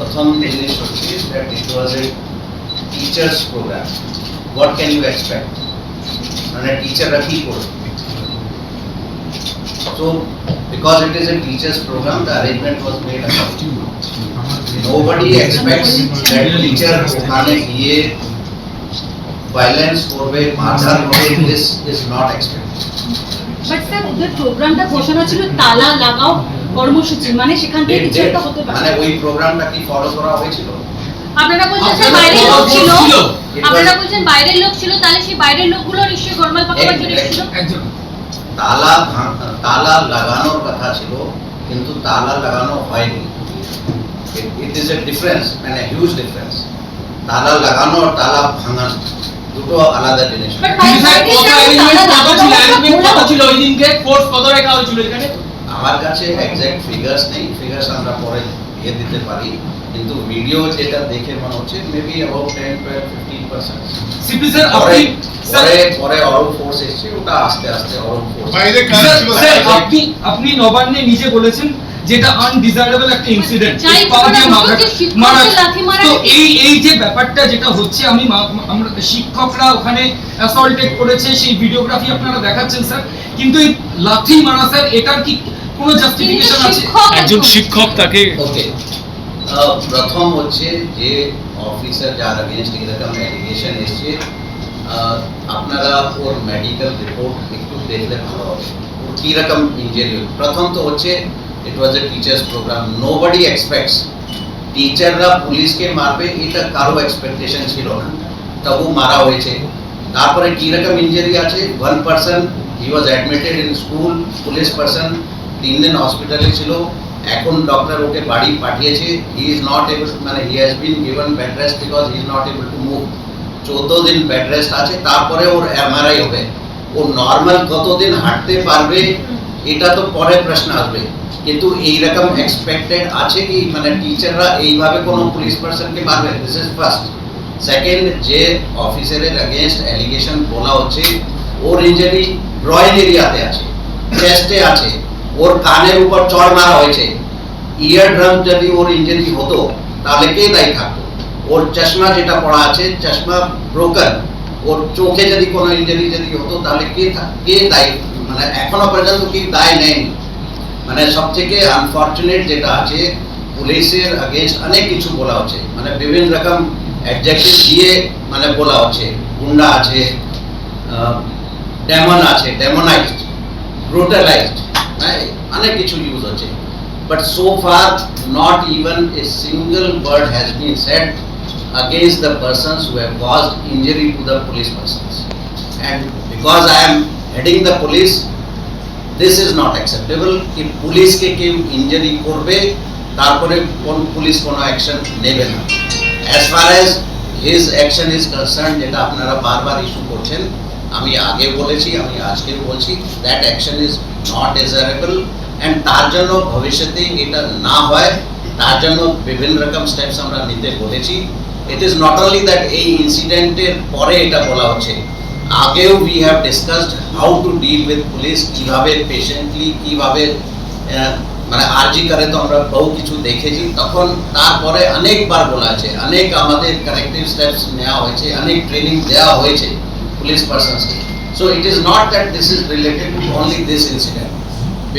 প্রথম জিনিস হচ্ছে that it was a teachers program. What can you expect? মানে টিচাররা কি করবে? So because it is a teachers program, the arrangement was made accordingly. Nobody expects that teacher ওখানে গিয়ে violence করবে, মারধর করবে. This is not expected. But sir ওদের প্রোগ্রামটা ঘোষণা ছিল তালা লাগাও কর্মসূচি, মানে সেখান থেকে কিছু একটা হতে পারে। মানে ওই প্রোগ্রামটা কি ফলো করা হয়েছিল? আপনারা বলছেন স্যার বাইরের লোক ছিল, আপনারা বলছেন বাইরের লোক ছিল, তাহলে সেই বাইরের লোকগুলো নিশ্চয়ই গরমাল পাকাবার জন্য এসেছিল। তালা লাগানোর কথা ছিল, কিন্তু তালা লাগানো হয়নি। ইট ইজ এ ডিফারেন্স, মানে হিউজ ডিফারেন্স। তালা লাগানো আর তালা ভাঙানো দুটো আলাদা জিনিস। আমার কাছে এক্সাক্ট ফিগার্স নেই, ফিগার্স আমরা পরে দিয়ে দিতে পারি, কিন্তু ভিডিও যেটা দেখে মনে হচ্ছে মেবি অ্যাবাউট 10-15%। সিপি স্যার আপনি পরে অরুণ ফোর্স এসেছে, ওটা আস্তে আস্তে অরুণ ফোর্স বাইরে কাজ ছিল। আপনি নবান্নে নিজে বলেছেন যেটা আনডিজায়ারেবল একটা ইনসিডেন্ট, তো এই যে ব্যাপারটা যেটা হচ্ছে, আমরা শিক্ষকরা ওখানে অ্যাসল্টেড করেছে, সেই ভিডিওগ্রাফি আপনারা দেখাচ্ছেন স্যার, কিন্তু এই লাথি মারা স্যার, এটার কি কোনো জাস্টিফিকেশন আছে? একজন শিক্ষক তাকে ওকে, প্রথম হচ্ছে যে অফিসার যার এগেইনস্ট এরকম অ্যালিগেশন এসছে, আপনারা ওর মেডিকেল রিপোর্ট একটু দেখলে ভালো হবে, ওর কী রকম ইঞ্জুরি। প্রথম তো হচ্ছে ইট ওয়াজ এ টিচার্স প্রোগ্রাম, নোবডি এক্সপেক্টস টিচাররা পুলিশকে মারবে, এটা কারো এক্সপেকটেশন ছিল না, তবু মারা হয়েছে। তারপরে কী রকম ইঞ্জুরি আছে, 1 person he was admitted in school, police person 3 দিন হসপিটালে ছিল, এখন ডক্টর ওকে বাড়ি পাঠিয়েছে। হি ইজ নট এবল, মানে he has been given bed rest because he is not able to move. 14 দিন বেড রেস্ট আছে, তারপরে ওর এমআরআই হবে। ও নর্মাল কতদিন হাঁটতে পারবে এটা তো পরে প্রশ্ন আসবে, কিন্তু এইরকম এক্সপেক্টেড আছে কি মানে টিচাররা এইভাবে কোনো পুলিশ পার্সনকে মারবে? This is first. সেকেন্ড, যে অফিসারের এগেইনস্ট অ্যালিগেশন বলা হচ্ছে, ওর ইঞ্জুরি গ্রয়েন এরিয়াতে আছে, চেস্টে আছে, ওর কানের উপর চড় মারা হয়েছে। ইয়ার ড্রাম যদি ওর ইঞ্জুরি হতো তাহলে কে দায়ী থাকতো? ওর চশমা যেটা পড়া আছে, চশমা ব্রোকেন, ওর চোখে যদি কোনো ইঞ্জুরি যদি হতো তাহলে কে দায়ী? মানে এখনো পর্যন্ত কি দায় নেই। মানে সব থেকে আনফর্চুনেট যেটা আছে, পুলিশের এগেইনস্ট অনেক কিছু বলা হচ্ছে, মানে বিভিন্ন রকম অ্যাডজেক্টিভ দিয়ে মানে বলা হচ্ছে, গুন্ডা আছে, ডেমন আছে, ডেমোনাইজড, ব্রুটালাইজড, অনেক কিছু ইউজ হচ্ছে। But so far not even a single word has been said against the persons who have caused injury to the police persons. And because I am heading the police, this is not acceptable. If police ke keu injury korbe tarpore kon police kono action nebe na. As far as his action is concerned, jeta apnara bar bar issue korchen, আমি আগে বলেছি, আমি আজকেও বলছি, that action is not desirable, and তার জন্য ভবিষ্যতে এটা না হয় তার জন্য বিভিন্ন রকম স্টেপস আমরা নিতে বলেছি। It is not only that এই ইনসিডেন্টের পরে এটা বলা হচ্ছে, আগেও we have discussed how to deal with police, কীভাবে পেশেন্টলি, কীভাবে মানে আরজি করে, তো আমরা বহু কিছু দেখেছি তখন। তারপরে অনেকবার বলা আছে, অনেক আমাদের কারেক্টিভ স্টেপস নেওয়া হয়েছে, অনেক ট্রেনিং দেওয়া হয়েছে police পার্সনসকে। So it is not that this is related to only this incident.